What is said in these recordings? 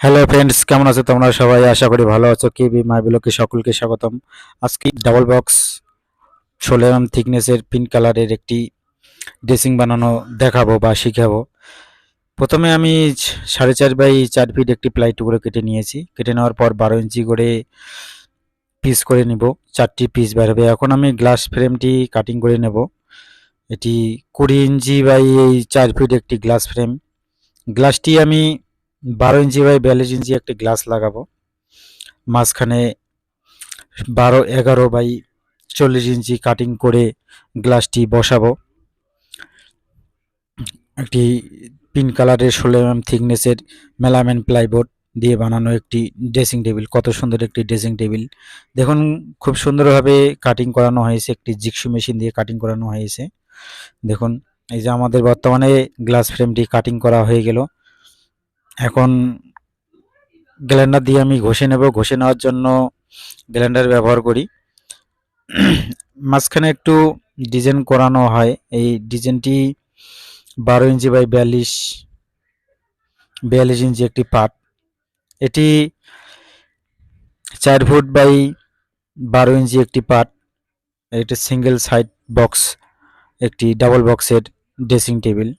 Hello friends, কেমন আছো তোমরা সবাই? আশা করি ভালো আছো। কেবি মাই ব্লগে সকলকে স্বাগতম। আজকে ডাবল বক্স 16 থিকনেসের পিঙ্ক কালারের একটি ড্রেসিং বানানো দেখাবো বা শিখাবো। প্রথমে আমি 4.5 বাই 4 ফিট একটি প্লাই টুকরো কেটে নিয়েছি। কেটে নেওয়ার পর 12 ইঞ্চি করে পিস করে নিব। 4টি পিস বের হবে। এখন আমি গ্লাস ফ্রেমটি কাটিং করে নেব। এটি 20 ইঞ্চি বাই 4 ফিট একটি গ্লাস ফ্রেম। গ্লাসটি আমি 12 ইঞ্চি বাই 42 ইঞ্চি একটি গ্লাস লাগাবো। মাঝখানে 11 বাই 40 ইঞ্চি কাটিং করে গ্লাসটি বসাবো। একটি পিঙ্ক কালারের 16 থিকনেসের মেলামেন প্লাইবোর্ড দিয়ে বানানো একটি ড্রেসিং টেবিল। কত সুন্দর একটি ড্রেসিং টেবিল দেখুন, খুব সুন্দরভাবে কাটিং করানো হয়েছে। একটি জিকসু মেশিন দিয়ে কাটিং করানো হয়েছে। দেখুন, এই যে আমাদের বর্তমানে গ্লাস ফ্রেমটি কাটিং করা হয়ে গেল। এখন গ্রাইন্ডার দিয়ে আমি ঘষে নেব। ঘষে নেওয়ার জন্য গ্রাইন্ডার ব্যবহার করি। মাঝখানে একটু ডিজাইন করানো হয়। এই ডিজাইনটি 12 ইঞ্চি বাই 42 ইঞ্চি একটি পার্ট। এটি 4 ফুট বাই 12 ইঞ্চি একটি পার্ট। এটি সিঙ্গেল সাইড বক্স, একটি ডাবল বক্সের ড্রেসিং টেবিল।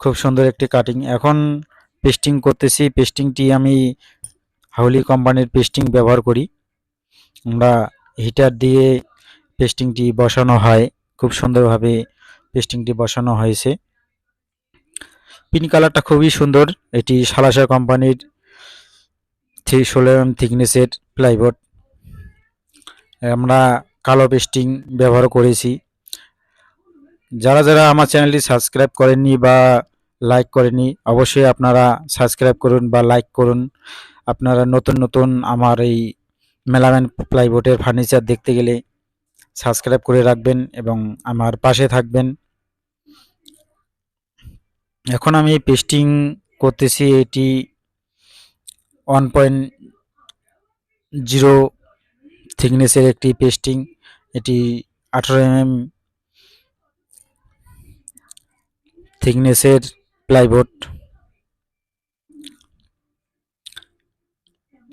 খুব সুন্দর একটি কাটিং। এখন পেস্টিং করতেছি। পেস্টিংটি আমি হাউলি কোম্পানির পেস্টিং ব্যবহার করি। আমরা হিটার দিয়ে পেস্টিংটি বসানো হয়। খুব সুন্দরভাবে পেস্টিংটি বসানো হয়েছে। পিঙ্ক কালারটা খুবই সুন্দর। এটি সালাসা কোম্পানির 16 থিকনেসের প্লাইবোর্ড। আমরা কালো পেস্টিং ব্যবহার করেছি। যারা যারা আমার চ্যানেলটি সাবস্ক্রাইব করেননি বা লাইক করেননি, অবশ্যই আপনারা সাবস্ক্রাইব করুন বা লাইক করুন। আপনারা নতুন নতুন আমার এই মেলামেন প্লাইবোর্ডের ফার্নিচার দেখতে গেলে সাবস্ক্রাইব করে রাখবেন এবং আমার পাশে থাকবেন। এখন আমি পেস্টিং করতেছি। এটি 1.0 থিকনেসের একটি পেস্টিং। এটি 18 থিকনেসের প্লাইবোর্ড।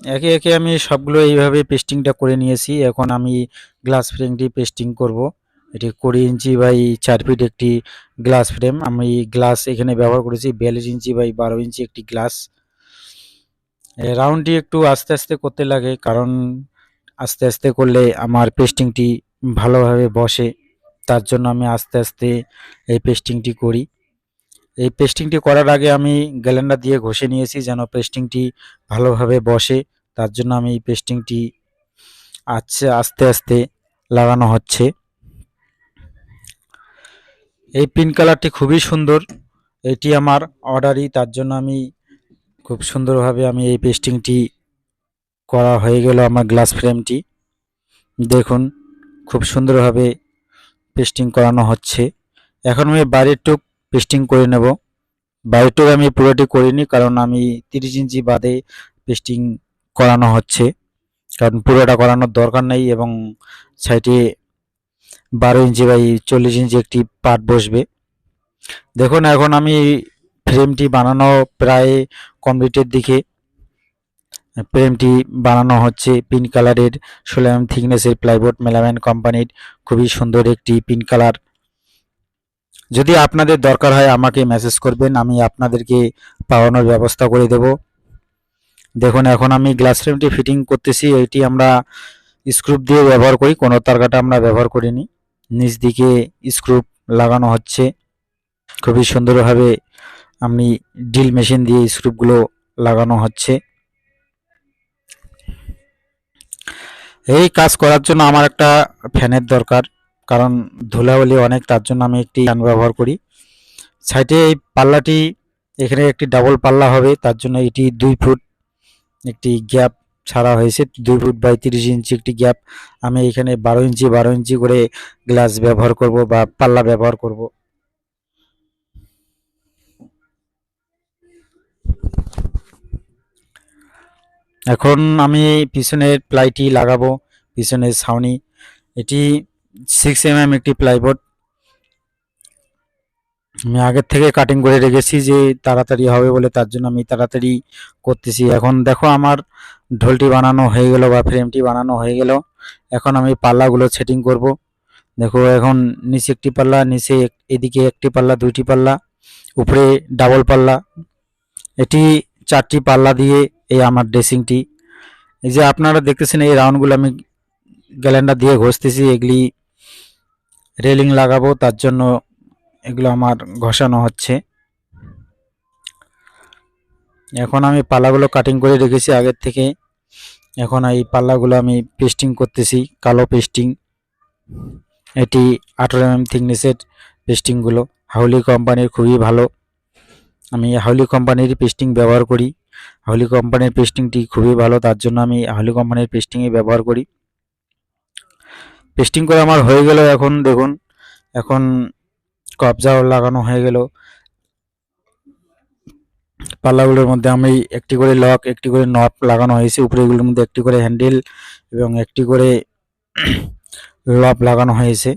একে একে আমি সবগুলো এইভাবে পেস্টিংটা করে নিয়েছি। এখন আমি গ্লাস ফ্রেমটি পেস্টিং করব। এটি 20 ইঞ্চি বাই 4 ফিট একটি গ্লাস ফ্রেম। আমি গ্লাস এখানে ব্যবহার করেছি 42 ইঞ্চি বাই 12 ইঞ্চি একটি গ্লাস। রাউন্ডটি একটু আস্তে আস্তে করতে লাগে, কারণ আস্তে আস্তে করলে আমার পেস্টিংটি ভালোভাবে বসে। তার জন্য আমি আস্তে আস্তে এই পেস্টিংটি করি। এই পেস্টিংটি করার আগে আমি গ্রাইন্ডার দিয়ে ঘষে নিয়েছি যেন পেস্টিংটি ভালোভাবে বসে। তার জন্য আমি এই পেস্টিংটি আস্তে আস্তে লাগানো হচ্ছে। এই পিঙ্ক কালারটি খুবই সুন্দর। এটি আমার অর্ডারই, তার জন্য আমি খুব সুন্দরভাবে আমি এই পেস্টিংটি করা হয়ে গেল। আমার গ্লাস ফ্রেমটি দেখুন, খুব সুন্দরভাবে পেস্টিং করানো হচ্ছে। এখন আমি বাইরের টুক পেস্টিং করে নেব। বাইরের টুক আমি পুরোটি করিনি, কারণ আমি 30 ইঞ্চি বাদে পেস্টিং করানো হচ্ছে, কারণ পুরোটা করানোর দরকার নেই। এবং সাইডে 12 ইঞ্চি বাই 40 ইঞ্চি একটি পার্ট বসবে। দেখুন, এখন আমি ফ্রেমটি বানানো প্রায় কমপ্লিটের দিকে। ফ্রেমটি বানানো হচ্ছে পিঙ্ক কালারের 16 থিকনেসের প্লাইবোর্ড, মেলামেন কোম্পানির। খুবই সুন্দর একটি পিঙ্ক কালার। যদি আপনাদের দরকার হয় আমাকে মেসেজ করবেন, আমি আপনাদেরকে পাওয়ানোর ব্যবস্থা করে দেব। দেখুন, এখন আমি গ্লাস ফ্রেমটি ফিটিং করতেছি। এইটি আমরা স্ক্রু দিয়ে ব্যবহার করি, কোনো তারকাটা আমরা ব্যবহার করিনি। নিচ দিকে স্ক্রু লাগানো হচ্ছে। খুবই সুন্দরভাবে আমি ড্রিল মেশিন দিয়ে স্ক্রুগুলো লাগানো হচ্ছে। এই কাজ করার জন্য আমার একটা ফ্যানের দরকার, কারণ ধুলাবালি অনেক, তার জন্য আমি একটি ফ্যান ব্যবহার করি। সাইডে এই পাল্লাটি, এখানে একটি ডাবল পাল্লা হবে, তার জন্য এটি 2 ফুট একটি গ্যাপ ছাড়া হয়েছে। 2 ফুট বাই 30 ইঞ্চি একটি গ্যাপ। আমি এখানে 12 ইঞ্চি করে গ্লাস ব্যবহার করব বা পাল্লা ব্যবহার করব। এখন আমি পিছনের প্লাইটি লাগাবো, পিছনের ছাউনি। এটি 6 mm একটি প্লাইবোর্ড। আমি আগের থেকে কাটিং করে রেখেছি যে তাড়াতাড়ি হবে বলে, তার জন্য আমি তাড়াতাড়ি করতেছি। এখন দেখো আমার ঢোলটি বানানো হয়ে গেল বা ফ্রেমটি বানানো হয়ে গেল। এখন আমি পাল্লাগুলো সেটিং করব। দেখো এখন নিচে একটি পাল্লা, নিচে এদিকে একটি পাল্লা, দুইটি পাল্লা, উপরে ডাবল পাল্লা, এটি 4টি পাল্লা দিয়ে এই আমার ড্রেসিংটি, এই যে আপনারা দেখতেছেন এই রাউন্ডগুলো আমি গ্যালেন্ডার দিয়ে ঘষতেছি। এগুলি রেলিং লাগাবো, তার জন্য এগুলো আমার ঘষানো হচ্ছে। এখন আমি পাল্লাগুলো কাটিং করে রেখেছি আগের থেকে। এখন এই পাল্লাগুলো আমি পেস্টিং করতেছি, কালো পেস্টিং। এটি 18 mm থিকনেসের পেস্টিংগুলো হাউলি কোম্পানির, খুবই ভালো। আমি হাউলি কোম্পানির পেস্টিং ব্যবহার করি। হাউলি কোম্পানির পেস্টিংটি খুবই ভালো, তার জন্য আমি হাউলি কোম্পানির পেস্টিংই ব্যবহার করি। পেস্টিং করে আমার হয়ে গেল। এখন দেখুন, এখন কবজাও লাগানো হয়ে গেল। পাল্লাগুলোর মধ্যে আমি একটি করে লক, একটি করে নব লাগানো হয়েছে। উপরে এগুলোর মধ্যে একটি করে হ্যান্ডেল এবং একটি করে লব লাগানো হয়েছে।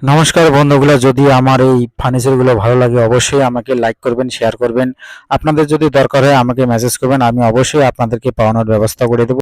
নমস্কার বন্ধুগুলো, যদি আমার এই ফার্নিচারগুলো ভালো লাগে অবশ্যই আমাকে লাইক করবেন, শেয়ার করবেন। আপনাদের যদি দরকার হয় আমাকে মেসেজ করবেন, আমি অবশ্যই আপনাদেরকে পাওয়ানোর ব্যবস্থা করে দেব।